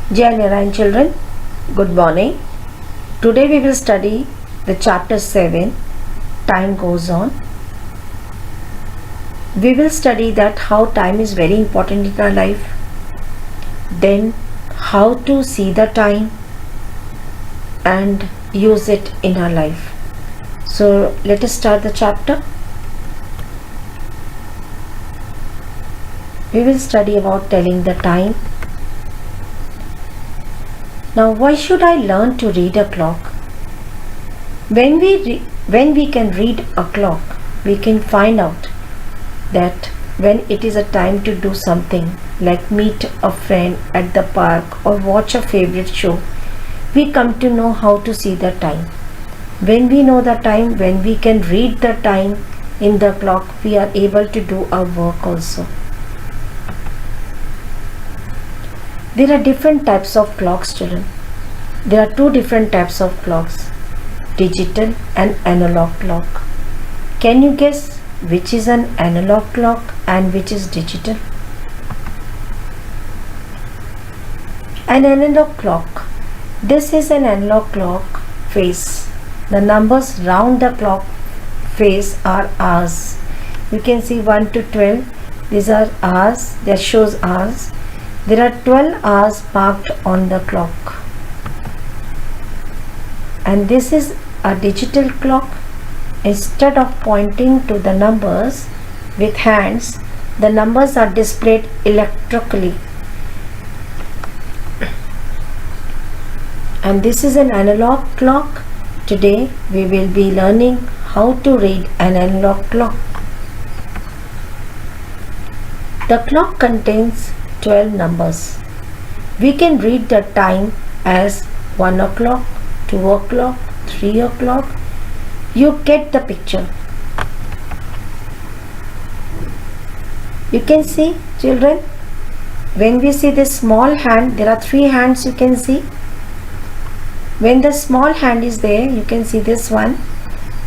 Dear Narayan children, good morning. Today we will study the chapter 7, Time Goes On. We will study that how time is very important in our life, then how to see the time and use it in our life. So let us start the chapter. We will study about telling the time. Now, why should I learn to read a clock? When we can read a clock, we can find out that when it is a time to do something like meet a friend at the park or watch a favorite show, we come to know how to see the time. When we know the time, when we can read the time in the clock, we are able to do our work also. There are different types of clocks, children. There are two different types of clocks, digital and analog clock. Can you guess which is an analog clock and which is digital? An analog clock. This is an analog clock face. The numbers round the clock face are hours. You can see 1 to 12. These are hours. That shows hours. There are 12 hours marked on the clock. And this is a digital clock. Instead of pointing to the numbers with hands, the numbers are displayed electrically. And this is an analog clock. Today we will be learning how to read an analog clock. The clock contains 12 numbers. We can read the time as 1 o'clock, 2 o'clock, 3 o'clock. You get the picture. You can see, children, when we see this small hand, there are 3 hands you can see. When the small hand is there, you can see this one.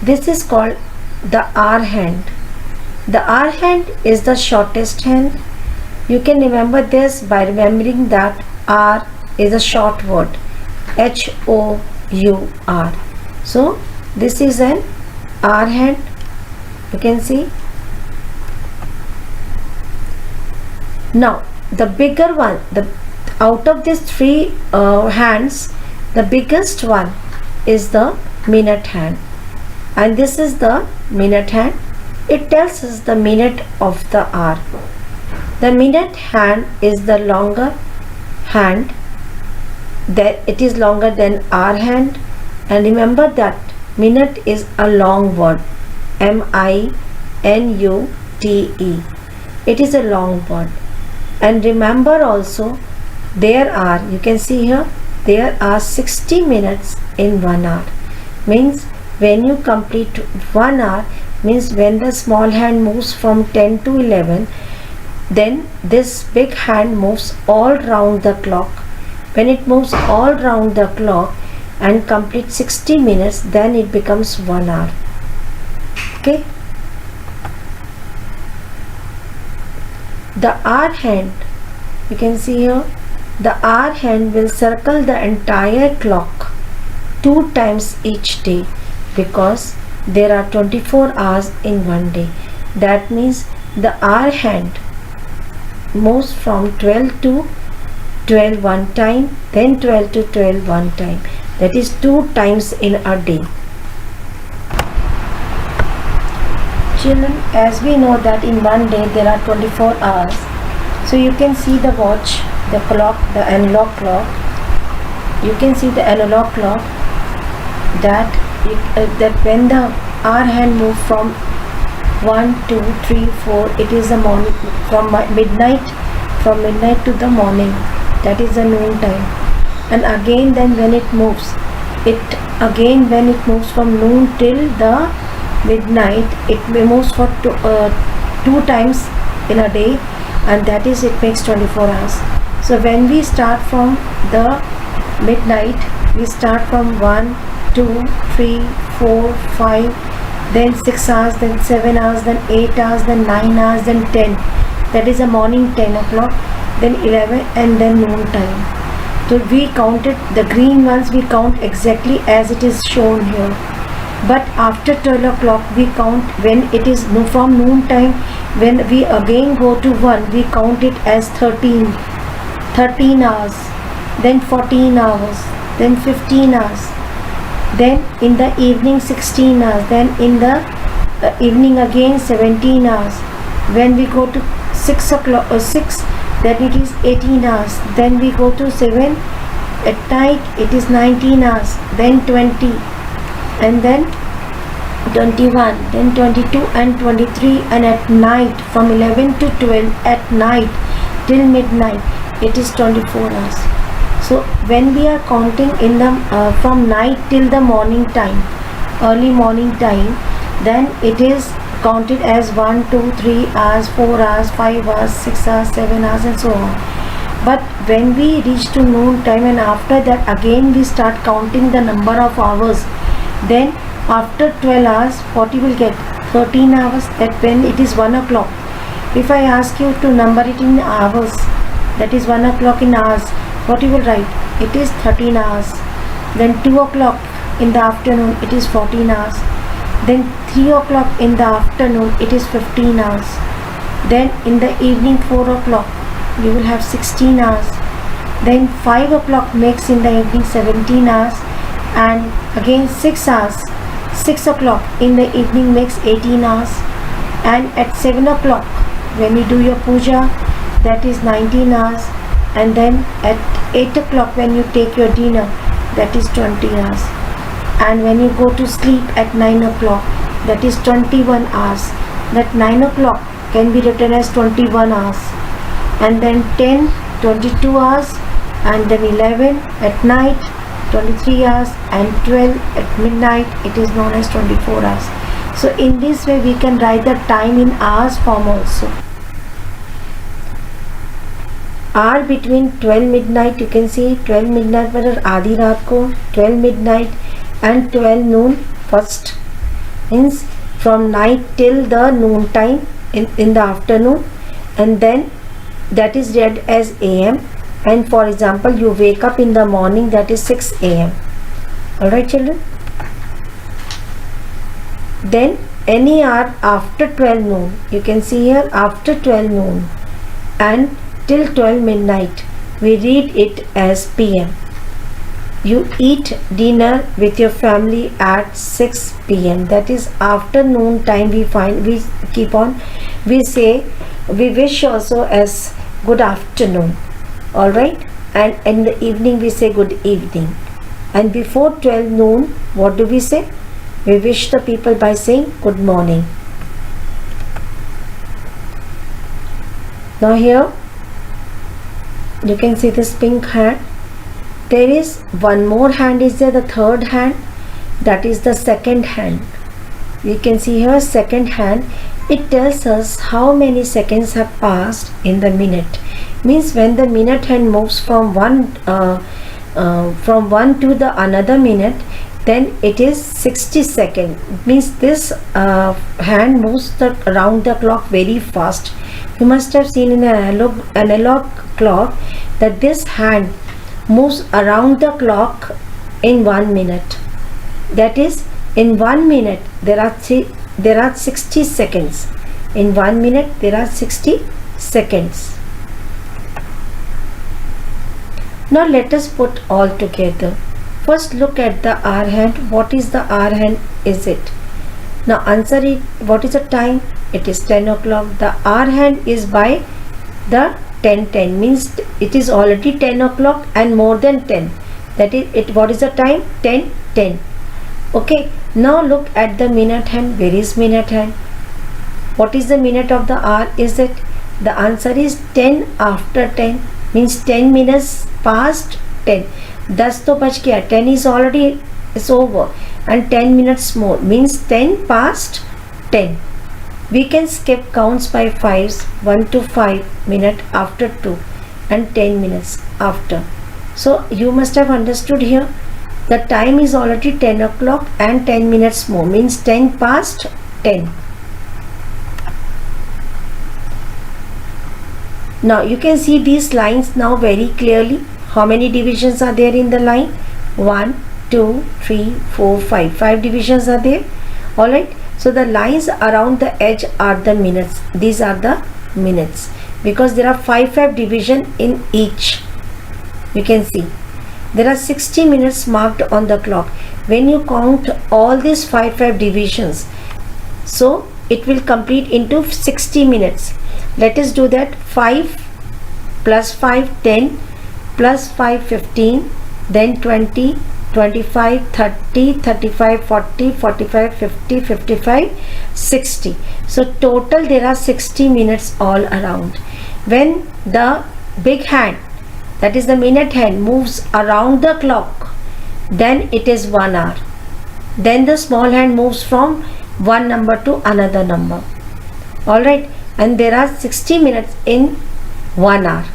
This is called the hour hand. The hour hand is the shortest hand. You can remember this by remembering that hour is a short word, H-O-U-R. So this is an hour hand. You can see. Now the bigger one, out of these 3 hands, the biggest one is the minute hand, and this is the minute hand. It tells us the minute of the hour. The minute hand is the longer hand, that it is longer than hour hand. And remember that minute is a long word, M-I-N-U-T-E. It is a long word. And remember also, there are, you can see here, there are 60 minutes in 1 hour. Means when you complete 1 hour, means when the small hand moves from 10 to 11, then this big hand moves all round the clock. When it moves all round the clock and completes 60 minutes, then it becomes 1 hour. Okay. The hour hand, you can see here, the hour hand will circle the entire clock 2 times each day, because there are 24 hours in 1 day. That means the hour hand moves from 12 to 12 one time, then 12 to 12 one time. That is 2 times in a day. Children, as we know that in 1 day there are 24 hours. So you can see the watch, the clock, the analog clock. You can see the analog clock that when the hour hand moves from 1, 2, 3, 4, it is the morning, from midnight to the morning. That is the noon time. And again then when it moves from noon till the midnight, it moves for 2 times in a day, and that is, it makes 24 hours. So when we start from the midnight, we start from 1, 2, 3, 4, 5, then 6 hours, then 7 hours, then 8 hours, then 9 hours, then 10. That is a morning 10 o'clock, then 11, and then noon time. So we counted the green ones, we count exactly as it is shown here. But after 12 o'clock we count when it is from noon time. When we again go to 1, we count it as 13 hours, then 14 hours, then 15 hours, then in the evening 16 hours, then in the evening again 17 hours. When we go to 6 o'clock or 6, then it is 18 hours. Then we go to 7 at night, it is 19 hours, then 20, and then 21, then 22 and 23, and at night from 11 to 12 at night till midnight it is 24 hours. So when we are counting in the from night till the morning time, early morning time, then it is counted as 1, 2, 3 hours, 4 hours, 5 hours, 6 hours, 7 hours and so on. But when we reach to noon time, and after that again we start counting the number of hours, then after 12 hours what you will get? 13 hours. That when it is 1 o'clock, if I ask you to number it in hours, that is 1 o'clock in hours, what you will write? It is 13 hours. Then 2 o'clock in the afternoon, it is 14 hours. Then 3 o'clock in the afternoon, it is 15 hours. Then in the evening 4 o'clock, you will have 16 hours. Then 5 o'clock makes in the evening 17 hours, and again 6 hours. 6 o'clock in the evening makes 18 hours, and at 7 o'clock when you do your puja, that is 19 hours, and then at 8 o'clock when you take your dinner, that is 20 hours, and when you go to sleep at 9 o'clock, that is 21 hours. That 9 o'clock can be written as 21 hours, and then 10, 22 hours, and then 11 at night, 23 hours, and 12 at midnight, it is known as 24 hours. So in this way we can write the time in hours form also. Hour between 12 midnight, you can see 12 midnight मतलब आधी रात को, 12 midnight and 12 noon first, means from night till the noon time in the afternoon, and then that is read as AM. And for example, you wake up in the morning, that is 6 AM. Alright children. Then any hour after 12 noon, you can see here after 12 noon and till 12 midnight, we read it as PM. You eat dinner with your family at 6 PM. That is afternoon time. We say, we wish also as good afternoon. Alright, and in the evening we say good evening. And before 12 noon, what do we say? We wish the people by saying good morning. Now here you can see this pink hand. There is one more hand, is there, the third hand, that is the second hand. We can see here second hand. It tells us how many seconds have passed in the minute. Means when the minute hand moves from one to the another minute, then it is 60 seconds. Means this hand moves around the clock very fast. You must have seen in an analog clock that this hand moves around the clock in 1 minute. That is, in 1 minute there are 60 seconds. In 1 minute there are 60 seconds. Now let us put all together. First look at the hour hand. What is the hour hand? Is it? Now answer it. What is the time? It is 10 o'clock. The hour hand is by the 10:10, means it is already 10 o'clock and more than 10. That is it. What is the time? 10:10. Okay. Now look at the minute hand. Where is minute hand? What is the minute of the hour? Is it? The answer is 10 after 10. Means 10 minutes past 10. 10 तो बच गया. 10 is already is over, and 10 minutes more means 10 past 10. We can skip counts by 5s, 1 to 5 minute after 2 and 10 minutes after. So you must have understood here. The time is already 10 o'clock and 10 minutes more means 10 past 10. Now you can see these lines now very clearly. How many divisions are there in the line? 1, 2, 3, 4, 5. 5 divisions are there. Alright. So the lines around the edge are the minutes. These are the minutes. Because there are 5 division in each. You can see. There are 60 minutes marked on the clock. When you count all these 5 divisions, so it will complete into 60 minutes. Let us do that. 5 plus 5, 10, plus 5, 15, then 20, 25, 30, 35, 40, 45, 50, 55, 60. So total there are 60 minutes all around. When the big hand, that is the minute hand, moves around the clock, then it is 1 hour. Then the small hand moves from one number to another number. Alright, and there are 60 minutes in 1 hour.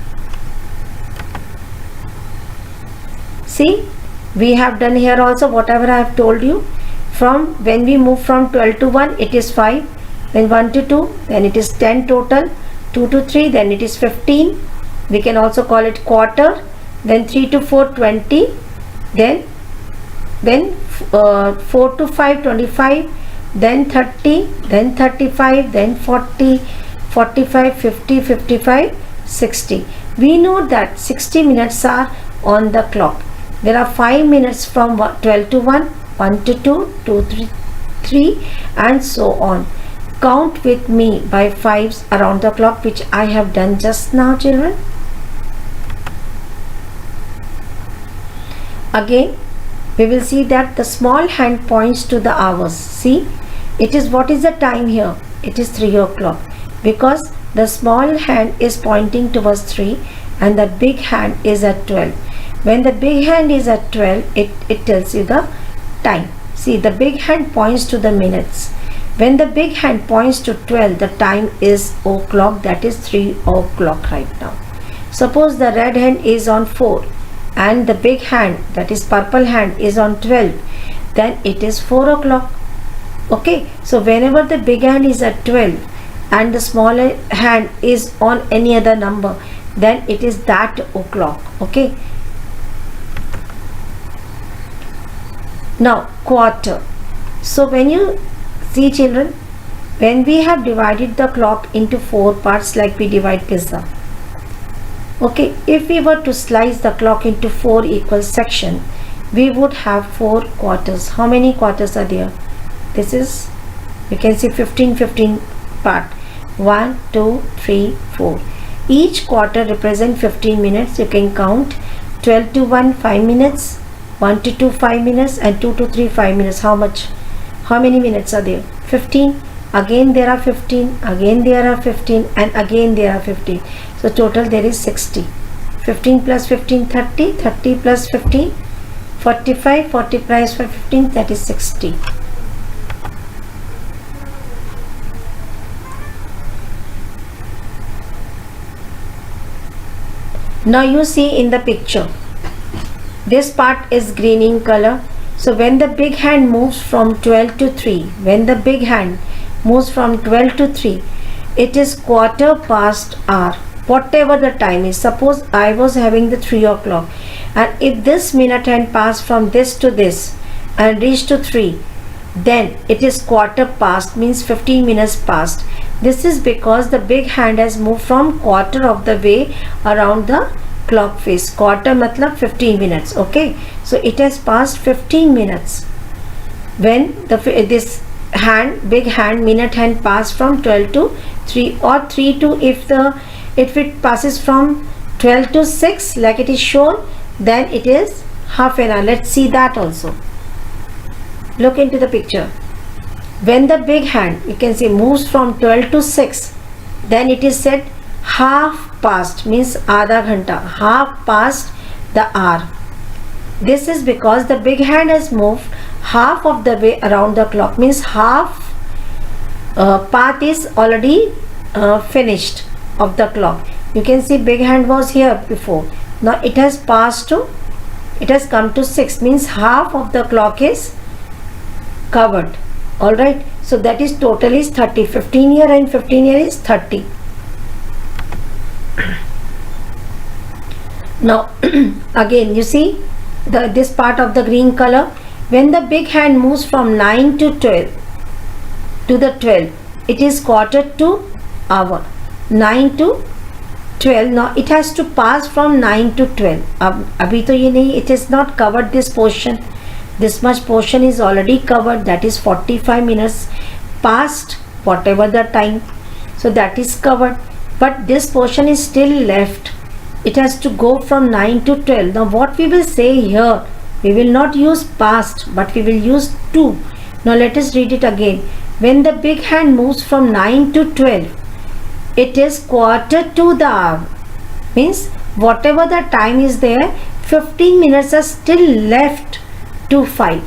See, we have done here also whatever I have told you. From when we move from 12 to 1, it is 5. Then 1 to 2, then it is 10 total. 2 to 3, then it is 15. We can also call it quarter. Then 3 to 4, 20. Then 4 to 5, 25. Then 30, then 35, then 40, 45, 50, 55, 60. We know that 60 minutes are on the clock. There are 5 minutes from 12 to 1, 1 to 2, 2 to 3, and so on. Count with me by 5s around the clock, which I have done just now, children. Again, we will see that the small hand points to the hours. See, it is, what is the time here? It is 3 o'clock, because the small hand is pointing towards 3 and the big hand is at 12. When the big hand is at 12, it tells you the time. See, the big hand points to the minutes. When the big hand points to 12, the time is o'clock, that is 3 o'clock right now. Suppose the red hand is on 4 and the big hand, that is purple hand, is on 12, then it is 4 o'clock. Okay, so whenever the big hand is at 12 and the smaller hand is on any other number, then it is that o'clock. Okay. Now quarter. So when you see, children, when we have divided the clock into 4 parts like we divide pizza, okay, if we were to slice the clock into 4 equal sections, we would have 4 quarters. How many quarters are there? This is, you can see 15 part. 1, 2, 3, 4. Each quarter represents 15 minutes. You can count 12 to 1, 5 minutes, 1 to 2, 5 minutes, and 2 to 3, 5 minutes. How much? How many minutes are there? 15. Again there are 15. Again there are 15. And again there are 15. So total there is 60. 15 plus 15, 30. 30 plus 15, 45. 40 plus 15, that is 60. Now you see in the picture, this part is green in color. So when the big hand moves from 12 to 3, when the big hand moves from 12 to 3, it is quarter past hour. Whatever the time is, suppose I was having the 3 o'clock, and if this minute hand passed from this to this and reached to 3, then it is quarter past, means 15 minutes past. This is because the big hand has moved from quarter of the way around the clock face. Quarter matlab 15 minutes. Okay, so it has passed 15 minutes when this hand, big hand, minute hand, passed from 12 to 3, or 3 to, if it passes from 12 to 6 like it is shown, then it is half an hour. Let's see that also. Look into the picture. When the big hand, you can see, moves from 12 to 6, then it is said half past, means आधा घंटा, half past the hour. This is because the big hand has moved half of the way around the clock, means half path is already finished of the clock. You can see big hand was here before. Now it has passed to, it has come to 6, means half of the clock is covered. Alright, so that is total is 30. 15 here and 15 here is 30. Now again you see this part of the green color. When the big hand moves from 9 to 12 to the 12, it is quarter to hour. 9 to 12. Now it has to pass from 9 to 12. अभी तो ये नहीं, it is not covered this portion. This much portion is already covered, that is 45 minutes past whatever the time, so that is covered, but this portion is still left. It has to go from 9 to 12. Now what we will say here, we will not use past but we will use to. Now let us read it again. When the big hand moves from 9 to 12, it is quarter to the hour. Means whatever the time is there, 15 minutes are still left to 5.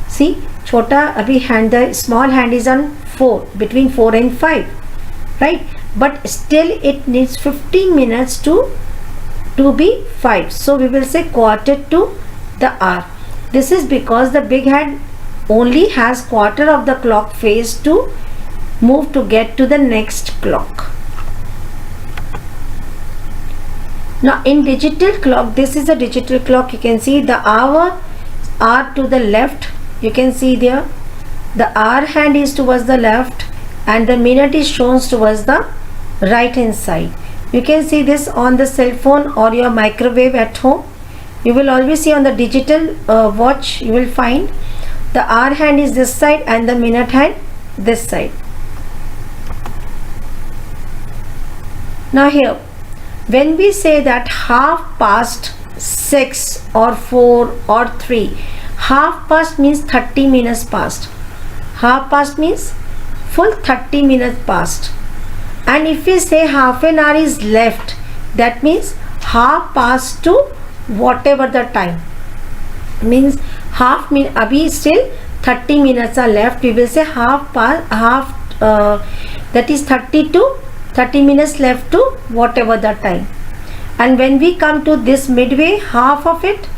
See, chota abhi hand, the small hand is on 4, between 4 and 5, right? But still it needs 15 minutes to be 5. So we will say quarter to the hour. This is because the big hand only has quarter of the clock phase to move to get to the next clock. Now in digital clock, this is a digital clock. You can see the hour are to the left. You can see there the hour hand is towards the left and the minute is shown towards the right hand side. You can see this on the cell phone or your microwave at home. You will always see on the digital watch, you will find the hour hand is this side and the minute hand this side. Now here, when we say that half past 6 or 4 or 3, half past means 30 minutes past. Half past means full 30 minutes past. And if we say half an hour is left, that means half past to whatever the time. Means half minute, abhi still 30 minutes are left. We will say half past, that is 30 minutes left to whatever the time. And when we come to this midway, half of it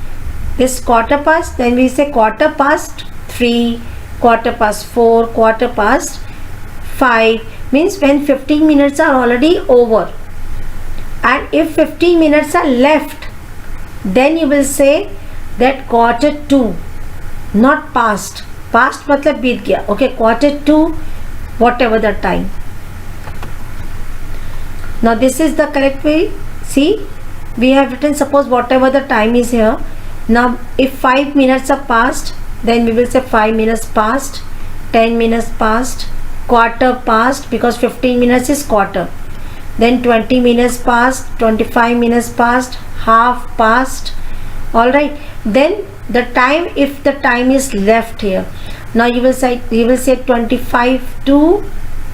is quarter past, then we say quarter past 3, quarter past 4, quarter past 5. Means when 15 minutes are already over, and if 15 minutes are left, then you will say that quarter to, not past. Past matlab beat gaya. Okay, quarter to whatever the time. Now this is the correct way. See, we have written, suppose whatever the time is here. Now if 5 minutes are past, then we will say 5 minutes past, 10 minutes past, quarter past, because 15 minutes is quarter, then 20 minutes past, 25 minutes past, half past. Alright, then the time, if the time is left here, now you will say 25 to,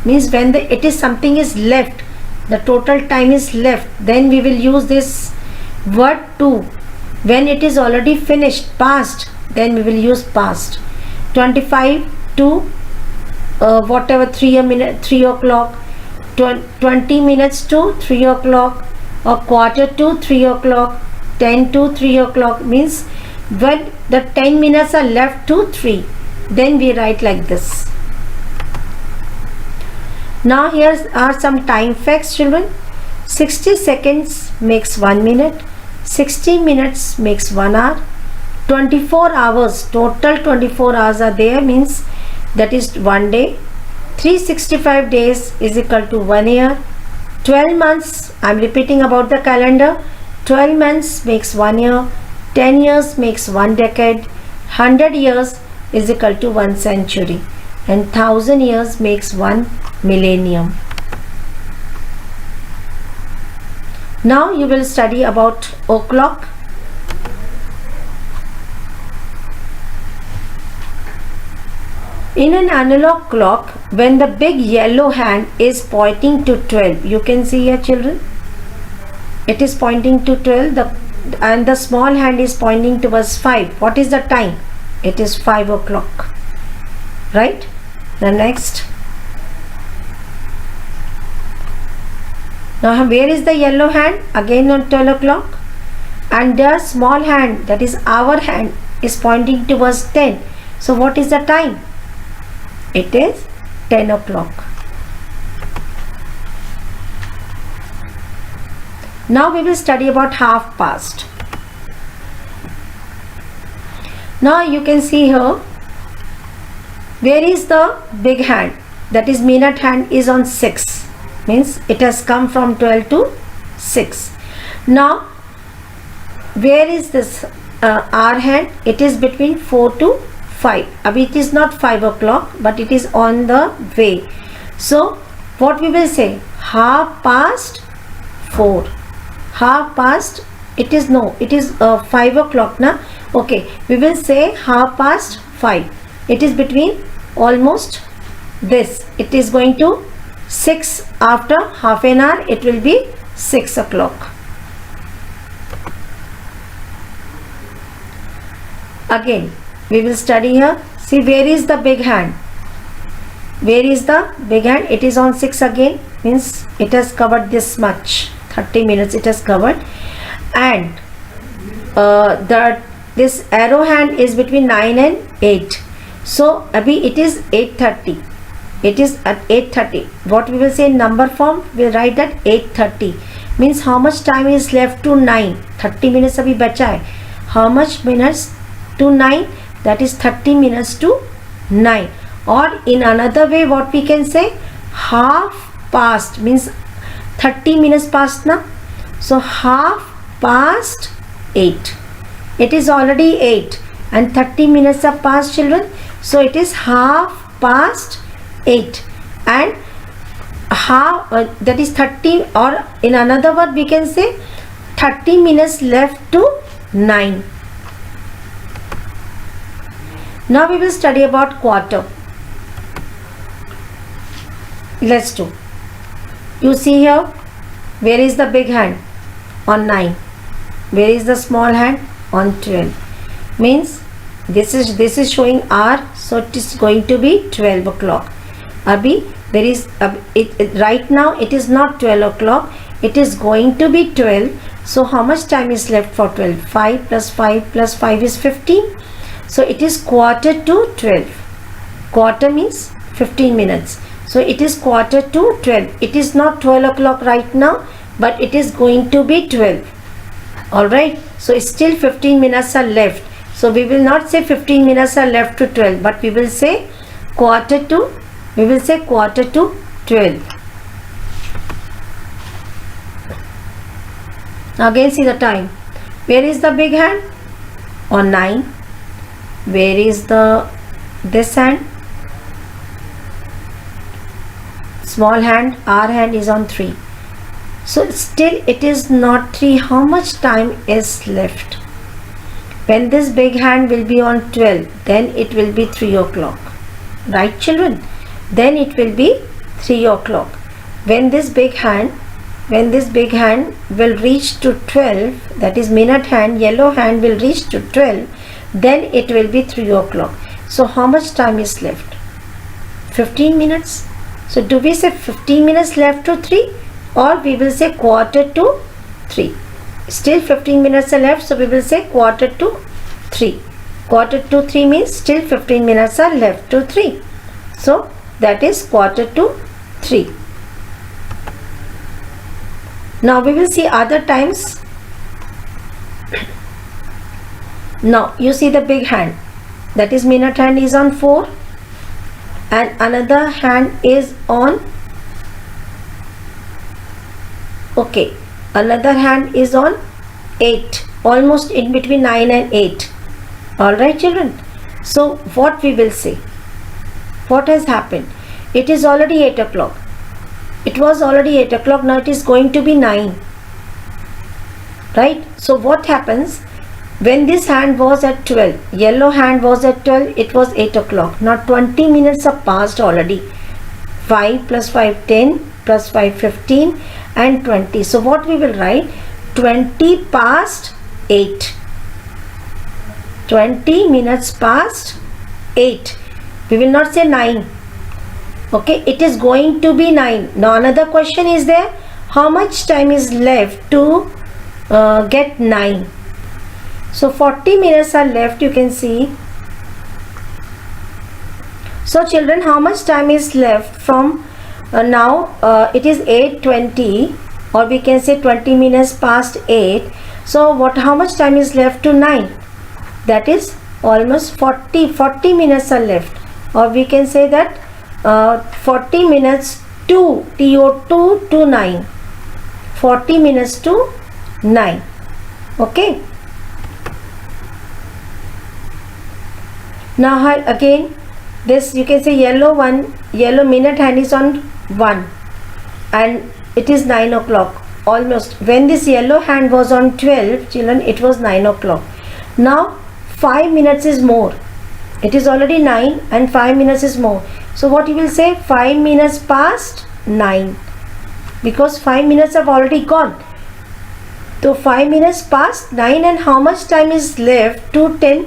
means when it is something is left, the total time is left, then we will use this word to. When it is already finished, past, then we will use past. 25 to whatever 3 o'clock, 20 minutes to 3 o'clock, or quarter to 3 o'clock, 10 to 3 o'clock, means when the 10 minutes are left to 3, then we write like this. Now here are some time facts, children. 60 seconds makes 1 minute, 60 minutes makes 1 hour, 24 hours, total 24 hours are there, means that is 1 day. 365 days is equal to 1 year. 12 months, I am repeating about the calendar, 12 months makes 1 year, 10 years makes 1 decade, 100 years is equal to 1 century, and 1000 years makes 1 millennium. Now you will study about o'clock. In an analog clock, when the big yellow hand is pointing to 12, you can see here, children, it is pointing to 12, and the small hand is pointing towards 5. What is the time? It is 5 o'clock, right? The next. Now where is the yellow hand? Again on 12 o'clock, and the small hand, that is our hand, is pointing towards 10. So what is the time? It is 10 o'clock. Now we will study about half past. Now you can see here, where is the big hand? That is minute hand is on 6. Means it has come from 12 to 6. Now where is this hour hand? It is between 4 to 5. Abhi it is not 5 o'clock, but it is on the way. So what we will say? Half past 4. Half past, it is 5 o'clock na. Okay, we will say half past 5. It is between almost this. It is going to 6. After half an hour it will be 6 o'clock. Again we will study here. See, where is the big hand? Where is the big hand? It is on 6 again. Means it has covered this much. 30 minutes it has covered. And this arrow hand is between 9 and 8. So abhi it is 8:30. It is at 8:30. What we will say in number form? We'll write that 8:30. Means how much time is left to 9? 30 minutes abhi bacha hai. How much minutes to 9? That is 30 minutes to 9. Or in another way, what we can say? Half past means 30 minutes past na. So half past 8. It is already 8 and 30 minutes are past, children. So it is half past 8 and half that is 30, or in another word we can say 30 minutes left to 9. Now we will study about quarter. Let's do. You see here, where is the big hand? On 9. Where is the small hand? On 12. Means this is showing hour, so it is going to be 12 o'clock. Abhi there is right now it is not 12 o'clock, it is going to be 12. So how much time is left for 12? 5 plus 5 plus 5 is 15. So it is quarter to 12. Quarter means 15 minutes. So it is quarter to 12. It is not 12 o'clock right now, but it is going to be 12. Alright. So still 15 minutes are left. So we will not say 15 minutes are left to 12, but we will say quarter to 12. Again see the time. Where is the big hand? On 9. Where is this hand? Small hand, our hand is on 3. So still it is not 3. How much time is left? When this big hand will be on 12, then it will be 3 o'clock. Right, children? Then it will be 3 o'clock. When this big hand will reach to 12, that is minute hand, yellow hand will reach to 12, then it will be 3 o'clock. So how much time is left? 15 minutes. So do we say 15 minutes left to 3, or we will say quarter to 3? Still 15 minutes are left, so we will say quarter to 3. Quarter to 3 means still 15 minutes are left to 3. So that is quarter to 3. Now we will see other times. Now you see the big hand, that is minute hand is on 4 and another hand is on, okay, another hand is on 8, almost in between 9 and 8. Alright, children. So what we will say? What has happened? It is already 8 o'clock. It was already 8 o'clock. Now it is going to be 9. Right? So what happens? When this hand was at 12, yellow hand was at 12, it was 8 o'clock. Now 20 minutes are passed already. 5 plus 5, 10, plus 5, 15 and 20. So what we will write? 20 past 8. 20 minutes past 8. We will not say 9. Okay, it is going to be 9. Now another question is there. How much time is left to get 9? So 40 minutes are left, you can see. So children, how much time is left from now? It is 8:20. or we can say 20 minutes past 8. So how much time is left to 9? That is almost 40 minutes are left, or we can say that 40 minutes to TO2 to 9, 40 minutes to 9. Okay. Now again, this you can say yellow minute hand is on 1 and it is 9 o'clock almost. When this yellow hand was on 12, children, it was 9 o'clock. Now 5 minutes is more. It is already 9 and 5 minutes is more. So what you will say? 5 minutes past 9, because 5 minutes have already gone. So 5 minutes past 9, and how much time is left to 10?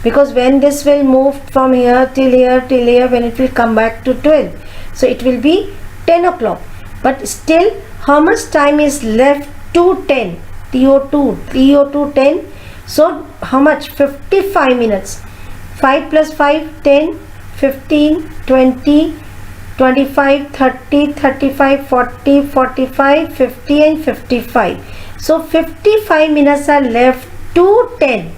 Because when this will move from here till here till here, when it will come back to 12, so it will be 10 o'clock. But still, how much time is left to 10? TO2 10. So how much? 55 minutes. 5 plus 5, 10, 15, 20, 25, 30, 35, 40, 45, 50 and 55. So 55 minutes are left to 10.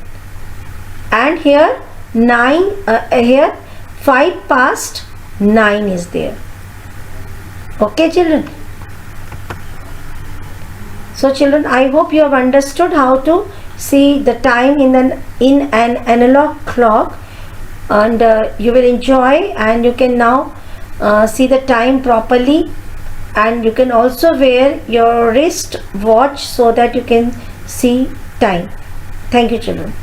And here 5 past 9 is there. Okay, children. So children, I hope you have understood how to see the time in an analog clock, and you will enjoy, and you can now see the time properly, and you can also wear your wrist watch so that you can see time. Thank you, children.